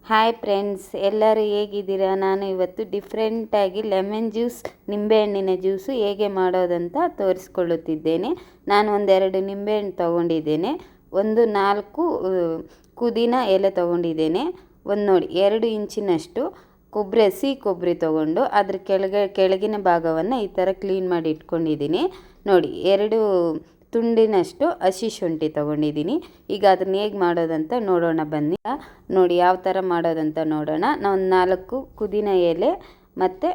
Hi friends, ಎಲ್ಲರೂ ಹೇಗಿದ್ದೀರಾ? ನಾನು ಇವತ್ತು ಡಿಫ್ರೆಂಟಾಗಿ ಲೆಮನ್ ಜ್ಯೂಸ್, ನಿಂಬೆಹಣ್ಣಿನ ಜ್ಯೂಸು ಹೇಗೆ ಮಾಡೋದಂತ ತೋರಿಸ್ಕೊಳ್ಳುತ್ತಿದ್ದೇನೆ. ನಾನು ಒಂದೆರಡು ನಿಂಬೆಹಣ್ಣು ತೊಗೊಂಡಿದ್ದೇನೆ, ಒಂದು 4 ಪುದೀನ ಎಲೆ ತೊಗೊಂಡಿದ್ದೇನೆ, ಒಂದು ನೋಡಿ 2 ಇಂಚಿನಷ್ಟು ಹಸಿ ಕೊಬ್ಬರಿ ತೊಗೊಂಡು ಅದ್ರ ಕೆಳಗಿನ ಭಾಗವನ್ನು ಈ ಥರ ಕ್ಲೀನ್ ಮಾಡಿ ಇಟ್ಕೊಂಡಿದ್ದೀನಿ. ನೋಡಿ 2 ತುಂಡಿನಷ್ಟು ಹಸಿ ಶುಂಠಿ ತೊಗೊಂಡಿದ್ದೀನಿ. ಈಗ ಅದನ್ನ ಹೇಗೆ ಮಾಡೋದಂತ ನೋಡೋಣ ಬನ್ನಿ. ನೋಡಿ ಯಾವ ಥರ ಮಾಡೋದಂತ ನೋಡೋಣ. ನಾವು 4 ಪುದೀನ ಎಲೆ ಮತ್ತು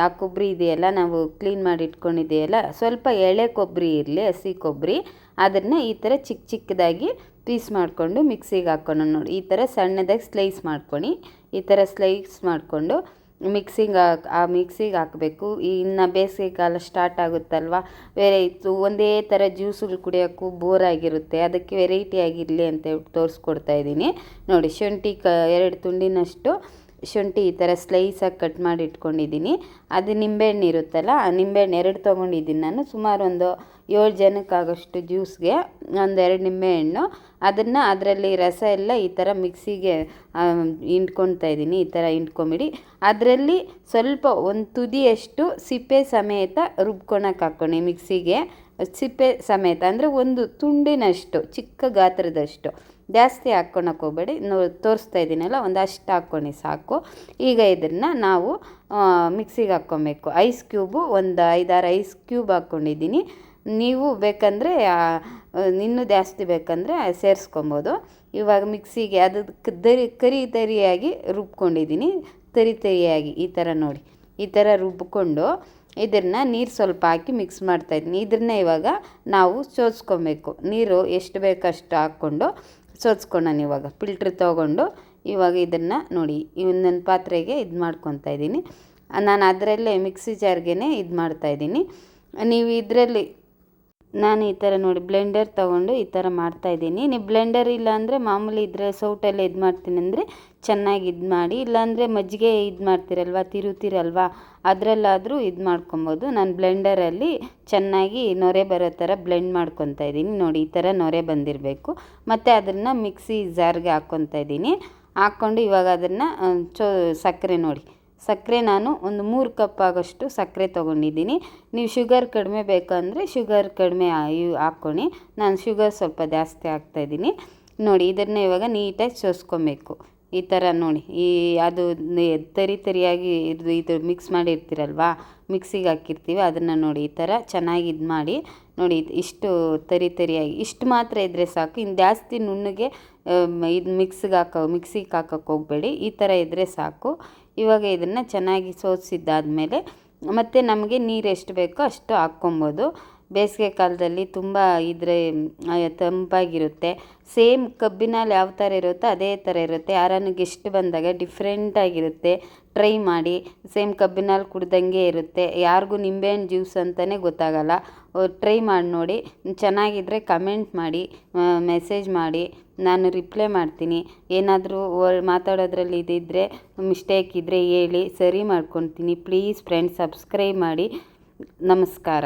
ಆ ಕೊಬ್ಬರಿ ಇದೆಯಲ್ಲ, ನಾವು ಕ್ಲೀನ್ ಮಾಡಿ ಇಟ್ಕೊಂಡಿದೆಯಲ್ಲ, ಸ್ವಲ್ಪ ಎಳೆ ಕೊಬ್ಬರಿ ಇರಲಿ, ಹಸಿ ಕೊಬ್ಬರಿ, ಅದನ್ನು ಈ ಥರ ಚಿಕ್ಕ ಚಿಕ್ಕದಾಗಿ ಪೀಸ್ ಮಾಡಿಕೊಂಡು ಮಿಕ್ಸಿಗೆ ಹಾಕ್ಕೊಂಡು ನೋಡಿ ಈ ಥರ ಸಣ್ಣದಾಗಿ ಸ್ಲೈಸ್ ಮಾಡ್ಕೊಂಡು ಈ ಥರ ಸ್ಲೈಸ್ ಮಾಡಿಕೊಂಡು ಮಿಕ್ಸಿಗೆ ಹಾಕಬೇಕು. ಇನ್ನು ಬೇಸಿಗೆಕಾಲ ಸ್ಟಾರ್ಟ್ ಆಗುತ್ತಲ್ವ, ಒಂದೇ ಥರ ಜ್ಯೂಸುಗಳು ಕುಡಿಯೋಕ್ಕೂ ಬೋರ್ ಆಗಿರುತ್ತೆ, ಅದಕ್ಕೆ ವೆರೈಟಿ ಆಗಿರಲಿ ಅಂತ ತೋರಿಸ್ಕೊಡ್ತಾ ಇದ್ದೀನಿ. ನೋಡಿ ಶುಂಠಿ 2 ತುಂಡಿನಷ್ಟು ಶುಂಠಿ ಈ ಥರ ಸ್ಲೈಸಾಗಿ ಕಟ್ ಮಾಡಿ ಇಟ್ಕೊಂಡಿದ್ದೀನಿ. ಅದು ನಿಂಬೆಹಣ್ಣು ಇರುತ್ತಲ್ಲ, ಆ ನಿಂಬೆಹಣ್ಣು 2 ತೊಗೊಂಡಿದ್ದೀನಿ ನಾನು. ಸುಮಾರು ಒಂದು 7 ಜನಕ್ಕಾಗೋಷ್ಟು ಜ್ಯೂಸ್ಗೆ ಒಂದು 2 ನಿಂಬೆಹಣ್ಣು, ಅದರಲ್ಲಿ ರಸ ಎಲ್ಲ ಈ ಥರ ಮಿಕ್ಸಿಗೆ ಹಿಂಡ್ಕೊಳ್ತಾ ಇದ್ದೀನಿ. ಈ ಥರ ಹಿಂಡ್ಕೊಂಬಿಡಿ. ಅದರಲ್ಲಿ ಸ್ವಲ್ಪ ಒಂದು ತುದಿಯಷ್ಟು ಸಿಪ್ಪೆ ಸಮೇತ ರುಬ್ಕೊಳಕ್ಕೆ ಹಾಕ್ಕೊಳ್ಳಿ ಮಿಕ್ಸಿಗೆ. ಸಿಪ್ಪೆ ಸಮೇತ ಅಂದರೆ ಒಂದು ತುಂಡಿನಷ್ಟು, ಚಿಕ್ಕ ಗಾತ್ರದಷ್ಟು, ಜಾಸ್ತಿ ಹಾಕ್ಕೊಳಕ್ಕೆ ಹೋಗಬೇಡಿ. ತೋರಿಸ್ತಾ ಇದ್ದೀನಲ್ಲ, ಒಂದು ಅಷ್ಟು ಹಾಕ್ಕೊಂಡು ಸಾಕು. ಈಗ ಇದನ್ನು ನಾವು ಮಿಕ್ಸಿಗೆ ಹಾಕ್ಕೊಬೇಕು. ಐಸ್ ಕ್ಯೂಬು ಒಂದು 5-6 ಐಸ್ ಕ್ಯೂಬ್ ಹಾಕ್ಕೊಂಡಿದ್ದೀನಿ. ನೀವು ಬೇಕಂದರೆ ಇನ್ನೂ ಜಾಸ್ತಿ ಬೇಕಂದರೆ ಸೇರಿಸ್ಕೊಬೋದು. ಇವಾಗ ಮಿಕ್ಸಿಗೆ ಅದು ತರಿಯಾಗಿ ರುಬ್ಕೊಂಡಿದ್ದೀನಿ. ತರಿಯಾಗಿ ಈ ಥರ ನೋಡಿ, ಈ ಥರ ರುಬ್ಕೊಂಡು ಇದನ್ನು ನೀರು ಸ್ವಲ್ಪ ಹಾಕಿ ಮಿಕ್ಸ್ ಮಾಡ್ತಾಯಿದ್ದೀನಿ. ಇದನ್ನ ಇವಾಗ ನಾವು ಸೋಸ್ಕೊಬೇಕು. ನೀರು ಎಷ್ಟು ಬೇಕಷ್ಟು ಹಾಕ್ಕೊಂಡು ಸೋಸ್ಕೊಳ್ಳೋಣ. ಇವಾಗ ಫಿಲ್ಟ್ರ್ ತೊಗೊಂಡು ಇವಾಗ ಇದನ್ನು ನೋಡಿ ಇನ್ನೊಂದು ಪಾತ್ರೆಗೆ ಇದು ಮಾಡ್ಕೊತಾ ಇದ್ದೀನಿ. ನಾನು ಅದರಲ್ಲೇ ಮಿಕ್ಸಿ ಜಾರ್ಗೆ ಇದು ಮಾಡ್ತಾಯಿದ್ದೀನಿ. ನೀವು ಇದರಲ್ಲಿ ನಾನು ಈ ಥರ ನೋಡಿ ಬ್ಲೆಂಡರ್ ತೊಗೊಂಡು ಈ ಥರ ಮಾಡ್ತಾಯಿದ್ದೀನಿ. ನೀವು ಬ್ಲೆಂಡರ್ ಇಲ್ಲ ಅಂದರೆ ಮಾಮೂಲಿ ಇದ್ರೆ ಸೌಟಲ್ಲೇ ಇದು ಮಾಡ್ತೀನಿ ಅಂದರೆ ಚೆನ್ನಾಗಿ ಇದು ಮಾಡಿ, ಇಲ್ಲಾಂದರೆ ಮಜ್ಜಿಗೆ ಇದು ಮಾಡ್ತೀರಲ್ವ, ತಿರುತ್ತೀರಲ್ವ, ಅದರಲ್ಲಾದರೂ ಇದು ಮಾಡ್ಕೊಬೋದು. ನಾನು ಬ್ಲೆಂಡರಲ್ಲಿ ಚೆನ್ನಾಗಿ ನೊರೆ ಬರೋ ಥರ ಬ್ಲೆಂಡ್ ಮಾಡ್ಕೊತಾ ಇದ್ದೀನಿ. ನೋಡಿ ಈ ಥರ ನೊರೆ ಬಂದಿರಬೇಕು. ಮತ್ತು ಅದನ್ನು ಮಿಕ್ಸಿ ಜಾರ್ಗೆ ಹಾಕ್ಕೊತಾ ಇದ್ದೀನಿ. ಹಾಕ್ಕೊಂಡು ಇವಾಗ ಅದನ್ನು ಸಕ್ಕರೆ ನೋಡಿ, ಸಕ್ಕರೆ ನಾನು ಒಂದು 3 ಕಪ್ ಆಗೋಷ್ಟು ಸಕ್ಕರೆ ತೊಗೊಂಡಿದ್ದೀನಿ. ನೀವು ಶುಗರ್ ಕಡಿಮೆ ಬೇಕಂದರೆ ಶುಗರ್ ಕಡಿಮೆ ಹಾಕ್ಕೊಳ್ಳಿ. ನಾನು ಶುಗರ್ ಸ್ವಲ್ಪ ಜಾಸ್ತಿ ಹಾಕ್ತಾಯಿದ್ದೀನಿ. ನೋಡಿ ಇದನ್ನು ಇವಾಗ ನೀಟಾಗಿ ಸೋಸ್ಕೊಬೇಕು. ಈ ಥರ ನೋಡಿ, ಅದು ತರಿಯಾಗಿ ಇದು ಮಿಕ್ಸ್ ಮಾಡಿರ್ತೀರಲ್ವ, ಮಿಕ್ಸಿಗೆ ಹಾಕಿರ್ತೀವಿ, ಅದನ್ನು ನೋಡಿ ಈ ಥರ ಚೆನ್ನಾಗಿ ಇದು ಮಾಡಿ ನೋಡಿ. ಇಷ್ಟು ತರಿಯಾಗಿ ಇಷ್ಟು ಮಾತ್ರ ಇದ್ದರೆ ಸಾಕು. ಇನ್ನು ಜಾಸ್ತಿ ನುಣ್ಣಗೆ ಇದು ಮಿಕ್ಸಿಗೆ ಹಾಕೋಕ್ಕೆ ಹೋಗಬೇಡಿ. ಈ ಥರ ಇದ್ದರೆ ಸಾಕು. ಇವಾಗ ಇದನ್ನು ಚೆನ್ನಾಗಿ ಸೋಸಿದ್ದಾದಮೇಲೆ ಮತ್ತು ನಮಗೆ ನೀರು ಎಷ್ಟು ಬೇಕೋ ಅಷ್ಟು ಹಾಕ್ಕೊಬೋದು. ಬೇಸಿಗೆ ಕಾಲದಲ್ಲಿ ತುಂಬ ಇದ್ರೆ ತಂಪಾಗಿರುತ್ತೆ. ಸೇಮ್ ಕಬ್ಬಿನಲ್ಲಿ ಯಾವ ಥರ ಇರುತ್ತೋ ಅದೇ ಥರ ಇರುತ್ತೆ. ಯಾರನ್ನು ಗೆಸ್ಟ್ ಬಂದಾಗ ಡಿಫ್ರೆಂಟಾಗಿರುತ್ತೆ. ಟ್ರೈ ಮಾಡಿ. ಸೇಮ್ ಕಬ್ಬಿನಲ್ಲಿ ಕುಡ್ದಂಗೆ ಇರುತ್ತೆ. ಯಾರಿಗೂ ನಿಂಬೆಹಣ್ಣು ಜ್ಯೂಸ್ ಅಂತಲೇ ಗೊತ್ತಾಗಲ್ಲ. ಟ್ರೈ ಮಾಡಿ ನೋಡಿ. ಚೆನ್ನಾಗಿದ್ದರೆ ಕಮೆಂಟ್ ಮಾಡಿ, ಮೆಸೇಜ್ ಮಾಡಿ, ನಾನು ರಿಪ್ಲೈ ಮಾಡ್ತೀನಿ. ಏನಾದರೂ ಮಾತಾಡೋದ್ರಲ್ಲಿ ಇದ್ದರೆ ಮಿಸ್ಟೇಕ್ ಇದ್ದರೆ ಹೇಳಿ, ಸರಿ ಮಾಡ್ಕೊತೀನಿ. ಪ್ಲೀಸ್ ಫ್ರೆಂಡ್ಸ್, ಸಬ್ಸ್ಕ್ರೈಬ್ ಮಾಡಿ. ನಮಸ್ಕಾರ.